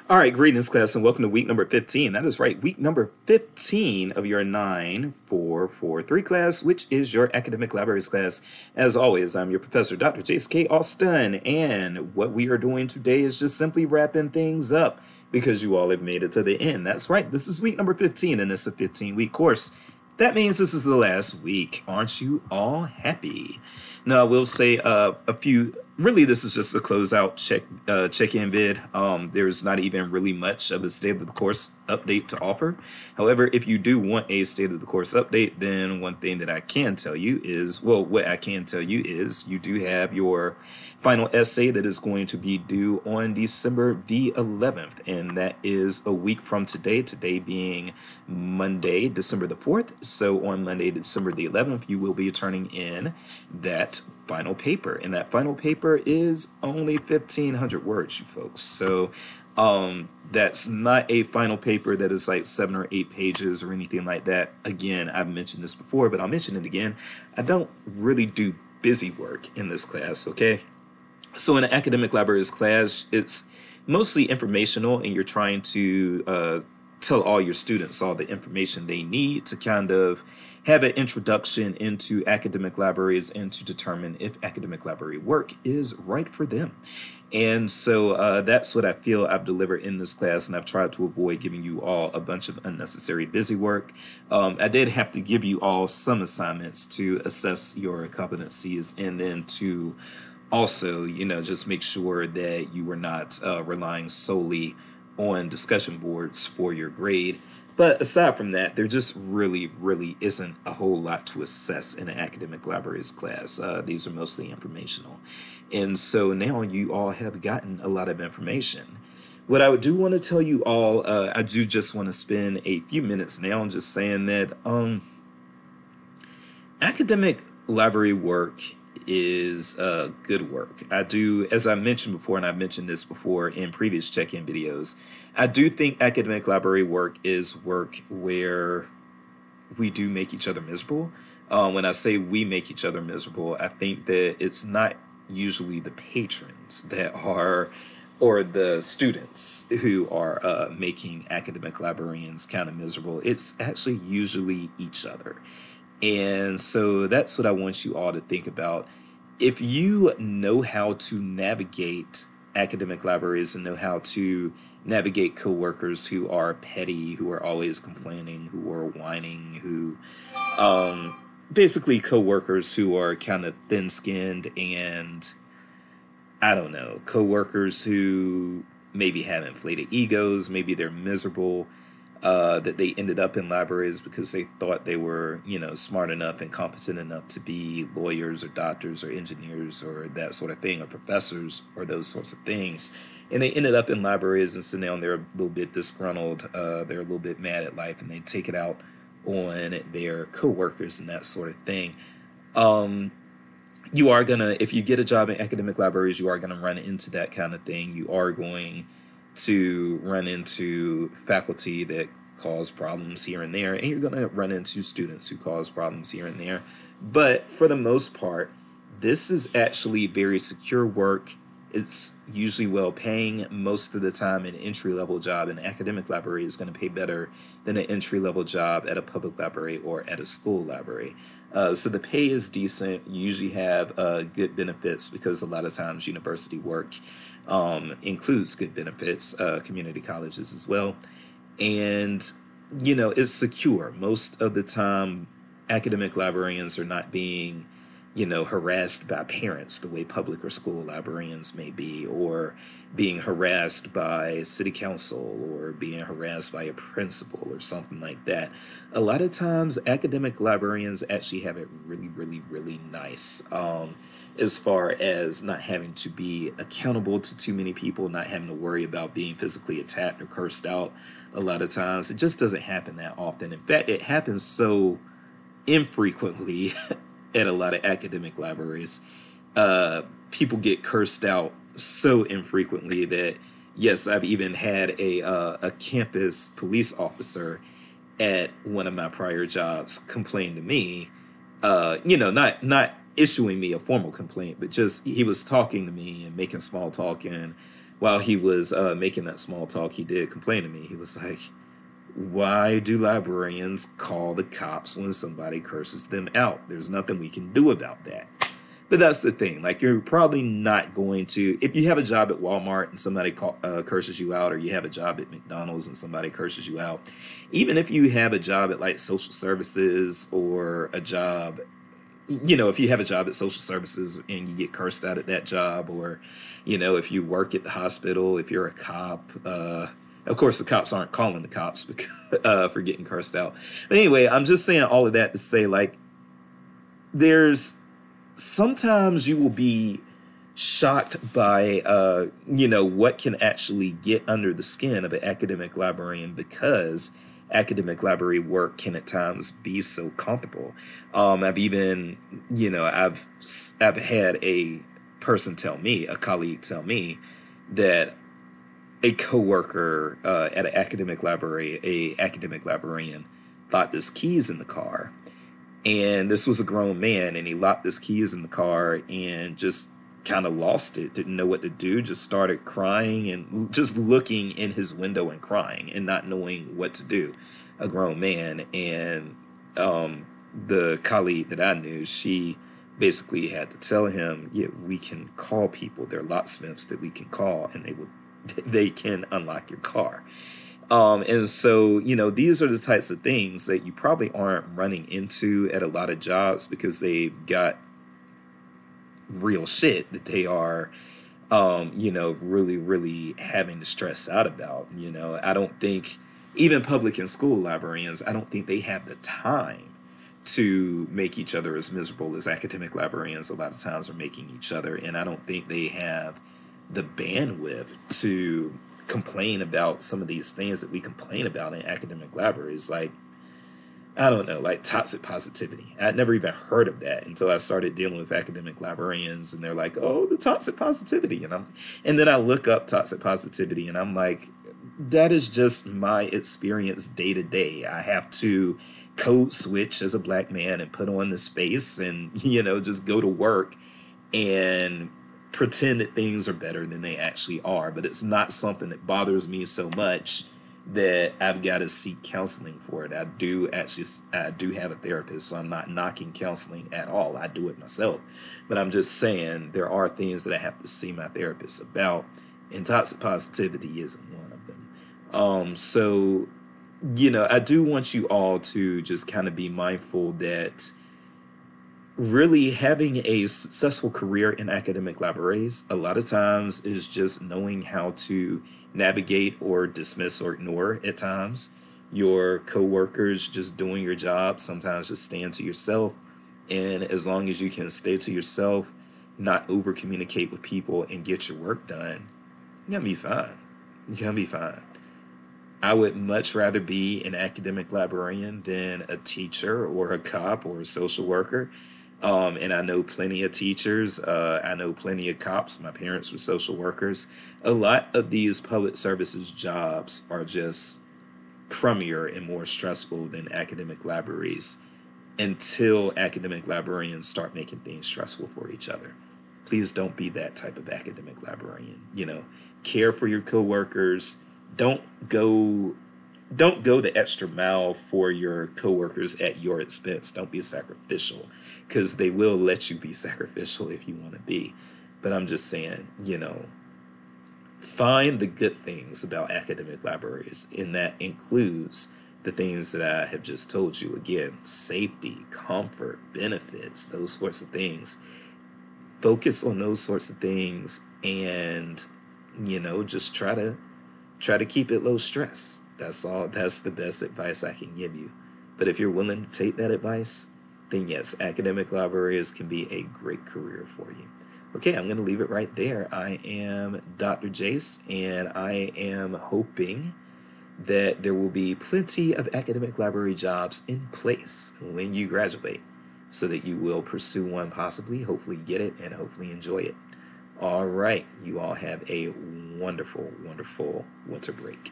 All right, greetings, class, and welcome to week number 15. That is right, week number 15 of your 9443 class, which is your academic libraries class. As always, I'm your professor, Dr. Jace K. Austin, and what we are doing today is just simply wrapping things up because you all have made it to the end. That's right, this is week number 15, and it's a 15-week course. That means this is the last week. Aren't you all happy? Now, I will say a few. Really, this is just a closeout check-in vid. There's not even really much of a state of the course update to offer. However, if you do want a state of the course update, then one thing that I can tell you is, well, what I can tell you is you do have your final essay that is going to be due on December the 11th, and that is a week from today, today being Monday, December the 4th. So on Monday, December the 11th, you will be turning in that final paper, and that final paper is only 1,500 words, you folks. So that's not a final paper that is like 7 or 8 pages or anything like that. Again, I've mentioned this before, but I'll mention it again. I don't really do busy work in this class, okay? So in an academic libraries class, it's mostly informational, and you're trying to tell all your students all the information they need to kind of have an introduction into academic libraries and to determine if academic library work is right for them. And so that's what I feel I've delivered in this class, and I've tried to avoid giving you all a bunch of unnecessary busy work. I did have to give you all some assignments to assess your competencies, and then to also, just make sure that you were not relying solely on discussion boards for your grade. But aside from that, there just really isn't a whole lot to assess in an academic libraries class. These are mostly informational. And so now you all have gotten a lot of information. What I do want to tell you all, I do just want to spend a few minutes now just saying that academic library work is good work. I do, as I mentioned before, and I've mentioned this before in previous check-in videos, I do think academic library work is work where we do make each other miserable. When I say we make each other miserable, I think that it's not usually the patrons that are, or the students who are making academic librarians kind of miserable. It's actually usually each other. And so that's what I want you all to think about. If you know how to navigate academic libraries and know how to navigate coworkers who are petty, who are always complaining, who are whining, who basically coworkers who are kind of thin-skinned, and I don't know, coworkers who maybe have inflated egos, maybe they're miserable, that they ended up in libraries because they thought they were, smart enough and competent enough to be lawyers or doctors or engineers or that sort of thing, or professors or those sorts of things. And they ended up in libraries, and so now they're a little bit disgruntled, they're a little bit mad at life, and they take it out on their coworkers and that sort of thing. You are gonna, if you get a job in academic libraries, you are gonna run into that kind of thing. You are going to run into faculty that cause problems here and there, and you're going to run into students who cause problems here and there. But for the most part, this is actually very secure work. It's usually well paying. Most of the time, an entry-level job in an academic library is going to pay better than an entry-level job at a public library or at a school library. So the pay is decent. You usually have good benefits because a lot of times university work includes good benefits, community colleges as well. And, it's secure. Most of the time, academic librarians are not being, harassed by parents the way public or school librarians may be, or being harassed by city council, or being harassed by a principal or something like that. A lot of times, academic librarians actually have it really nice. As far as not having to be accountable to too many people, not having to worry about being physically attacked or cursed out. A lot of times, it just doesn't happen that often. In fact, it happens so infrequently at a lot of academic libraries. People get cursed out so infrequently that, yes, I've even had a campus police officer at one of my prior jobs complain to me, not issuing me a formal complaint, but just he was talking to me and making small talk and while he was making that small talk, he did complain to me. He was like, why do librarians call the cops when somebody curses them out? There's nothing we can do about that. But that's the thing. Like, you're probably not going to, if you have a job at Walmart and somebody curses you out, or you have a job at McDonald's and somebody curses you out, even if you have a job at like social services, or a job, if you have a job at social services and you get cursed out at that job, or, if you work at the hospital, if you're a cop, of course, the cops aren't calling the cops because, for getting cursed out. But anyway, I'm just saying all of that to say, like, sometimes you will be shocked by, what can actually get under the skin of an academic librarian, because academic library work can at times be so comfortable. I've even, I've had a colleague tell me that a coworker at an academic librarian locked his keys in the car. And this was a grown man, and he locked his keys in the car and just kind of lost it, didn't know what to do, just started crying and just looking in his window and crying and not knowing what to do. A grown man. And the colleague that I knew, she basically had to tell him, yeah, we can call people. There are locksmiths that we can call, and they can unlock your car. And so, these are the types of things that you probably aren't running into at a lot of jobs, because they've got real shit that they are, really, really having to stress out about. I don't think, even public and school librarians, I don't think they have the time to make each other as miserable as academic librarians a lot of times are making each other. And I don't think they have the bandwidth to complain about some of these things that we complain about in academic libraries. Like, I don't know, like toxic positivity. I'd never even heard of that until I started dealing with academic librarians, and they're like, oh, the toxic positivity. And then I look up toxic positivity, and I'm like, that is just my experience day to day. I have to code switch as a black man and put on this face and, just go to work and pretend that things are better than they actually are. But it's not something that bothers me so much that I've got to seek counseling for it. I do have a therapist, so I'm not knocking counseling at all. I do it myself. But I'm just saying there are things that I have to see my therapist about, and toxic positivity isn't one of them. So, I do want you all to just kind of be mindful that really having a successful career in academic libraries a lot of times is just knowing how to navigate or dismiss or ignore at times your coworkers, just doing your job. Sometimes just stand to yourself, and as long as you can stay to yourself, not over communicate with people, and get your work done, you're gonna be fine. You're gonna be fine. I would much rather be an academic librarian than a teacher or a cop or a social worker. And I know plenty of teachers. I know plenty of cops. My parents were social workers. A lot of these public services jobs are just crummier and more stressful than academic libraries, until academic librarians start making things stressful for each other. Please don't be that type of academic librarian. Care for your coworkers. Don't go the extra mile for your coworkers at your expense. Don't be sacrificial, because they will let you be sacrificial if you want to be. But I'm just saying, find the good things about academic libraries, and that includes the things that I have just told you. Again, safety, comfort, benefits, those sorts of things. Focus on those sorts of things, and just try to keep it low stress. That's all. That's the best advice I can give you. But if you're willing to take that advice, then yes, academic librarians can be a great career for you. Okay, I'm going to leave it right there. I am Dr. Jace, and I am hoping that there will be plenty of academic library jobs in place when you graduate, so that you will pursue one, possibly, hopefully get it, and hopefully enjoy it. All right, you all have a wonderful, wonderful winter break.